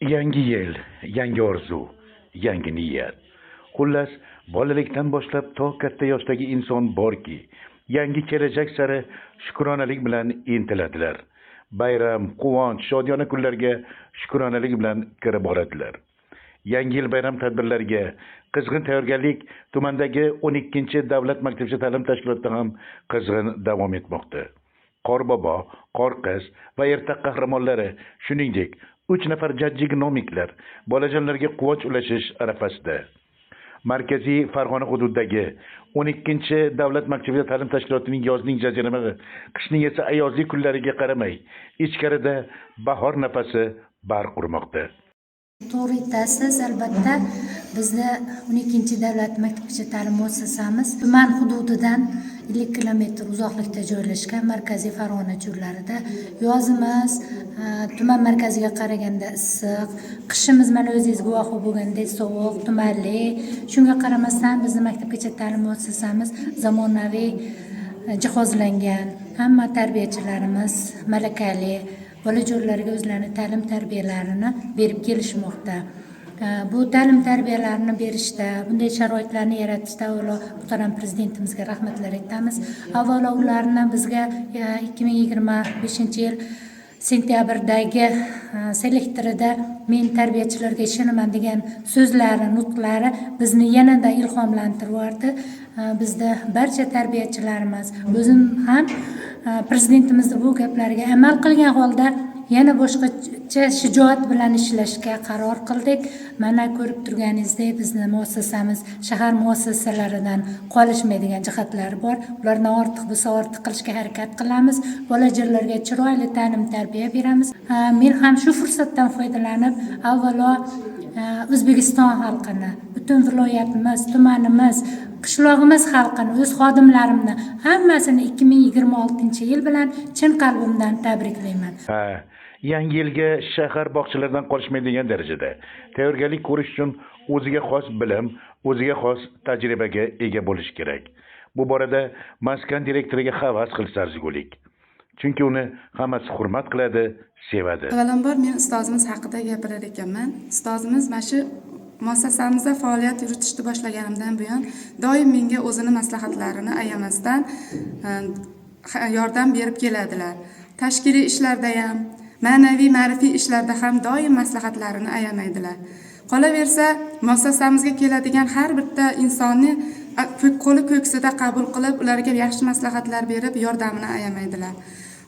Yangi yil, yangi orzu, yangi niyat. Xullas, bolalikdan boshlab to katta yoshdagi inson borki, yangi kelajak sari shukronalik bilan intiladilar. Bayram, quvonch, shodiyona kunlarga shukronalik bilan kirib boradilar. Yangi yil bayram tadbirlariga qizg'in tayyorgarlik tumandagi 12 davlat maktabgacha ta'lim tashkilotida ham qizg'in davom etmoqda. Qorbobo, Qorqiz va ertak qahramonlari, shuningdek 3 nafar jajji gnomiklar bolajonlarga quvonch ulashish arafasida. Markaziy Farg'ona hududidagi 12 davlat maktabgacha ta'lim tashkilotining yozning jazirama, qishning esa ayozli kunlariga qaramay, ichkarida bahor nafasi barq urmoqda. To'g'ri aytasiz, albatta bizda 12 davlat maktabgacha ta'lim muassasamiz tuman hududidan 50 kilometr uzoqlikda joylashgan Markaziy Farg'ona cho'llarida. Yozimiz tuman markaziga qaraganda issiq, qishimiz mana o'zingiz guvohi bo'lgandek sovuq, tumanli. Shunga qaramasdan bizning maktabgacha ta'lim muassasamiz zamonaviy jihozlangan. Hamma tarbiyachilarimiz malakali, bolajonlarga o'zlarining ta'lim tarbiyalarini berib kelishmoqda. Bu ta'lim tarbiyalarini berishda, bunday sharoitlarni yaratishda avvalo muhtaram prezidentimizga rahmatlar aytamiz. Avvalo ularni bizga 2025-yil sentyabrdagi selektorida men tarbiyachilarga ishonaman degan so'zlari, nutqlari bizni yanada ilhomlantirib, bizda barcha tarbiyachilarimiz, o'zim ham prezidentimizning bu gaplariga amal qilgan holda yana boshqacha shijoat bilan ishlashga qaror qildik. Mana ko'rib turganingizdek, bizning muassasamiz shahar muassasalaridan qolishmaydigan jihatlari bor. Ulardan ortiq bo'lsa ortiq qilishga harakat qilamiz. Bolajonlarga chiroyli ta'lim tarbiya beramiz. Men ham shu fursatdan foydalanib, avvalo O'zbekiston xalqini, butun viloyatimiz, tumanimiz, qishlog'imiz xalqini, o'z xodimlarimni hammasini 2026-yil bilan chin qalbimdan tabriklayman. Yangi yilga shahar bog'chalaridan qolishmaydigan darajada tayyorgarlik ko'rish uchun o'ziga xos bilim, o'ziga xos tajribaga ega bo'lish kerak. Bu borada maskan direktoriga havas qilsa arzigulik. Chunki uni hammasi hurmat qiladi, sevadi. Avvalambor men ustozimiz haqida gapirar ekanman. Ustozimiz mana shu muassasamizda faoliyat yuritishni boshlaganimdan buyon doim menga o'zini maslahatlarini ayamasdan yordam berib keladilar. Tashkiliy ishlarda ham, ma'naviy ma'rifiy ishlarda ham doim maslahatlarini ayamaydilar. Qolaversa, muassasamizga keladigan har bitta insonni qo'li ko'ksida qabul qilib, ularga yaxshi maslahatlar berib, yordamini ayamaydilar.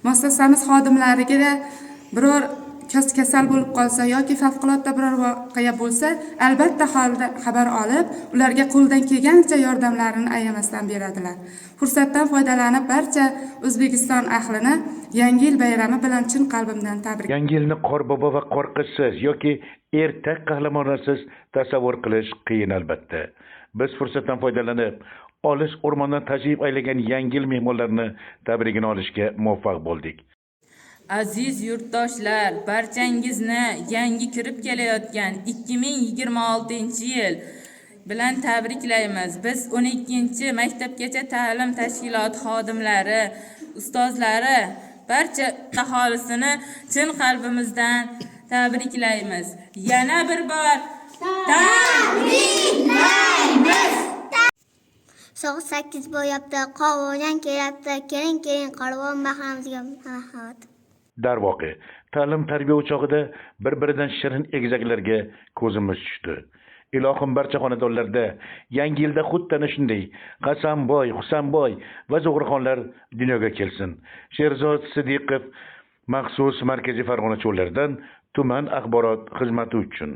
Muassasamiz xodimlariga biror kasal bo'lib qolsa yoki favqulodda biror voqea bo'lsa, albatta xabar olib, ularga qo'ldan kelgancha yordamlarini ayamasdan beradilar. Fursatdan foydalanib barcha O'zbekiston ahlini Yangi yil bayrami bilan chin qalbimdan tabriklayman. Yangi yilni Qorbobo va Qorqizsiz yoki ertak qahramonlarsiz tasavvur qilish qiyin albatta. Biz fursatdan foydalanib, olis o'rmondan tashrif aylagan yangi yil mehmonlarini tabrigini olishga muvaffaq bo'ldik. Aziz yurtdoshlar, barchangizni yangi kirib kelayotgan 2026-yil bilan tabriklaymiz. Biz 12 maktabgacha ta'lim tashkiloti xodimlari, ustozlari, barcha aholisini chin qalbimizdan tabriklaymiz. Yana bir bor tabriklaymiz. Soat 8 bo'lyapti, qovog'dan kelyapti. Keling, qarvon mahramizga marhamat. Darvoqe, ta'lim tarbiya o'chog'ida bir-biridan shirin egizaklarga ko'zimiz tushdi. Ilohim barcha xonadonlarda yangi yilda xuddi ana shunday Qasamboy, Husanboy va Zo'g'irxonlar dunyoga kelsin. Sherzod Sidiqov, maxsus Markaziy Farg'ona cho'llaridan tuman axborot xizmati uchun.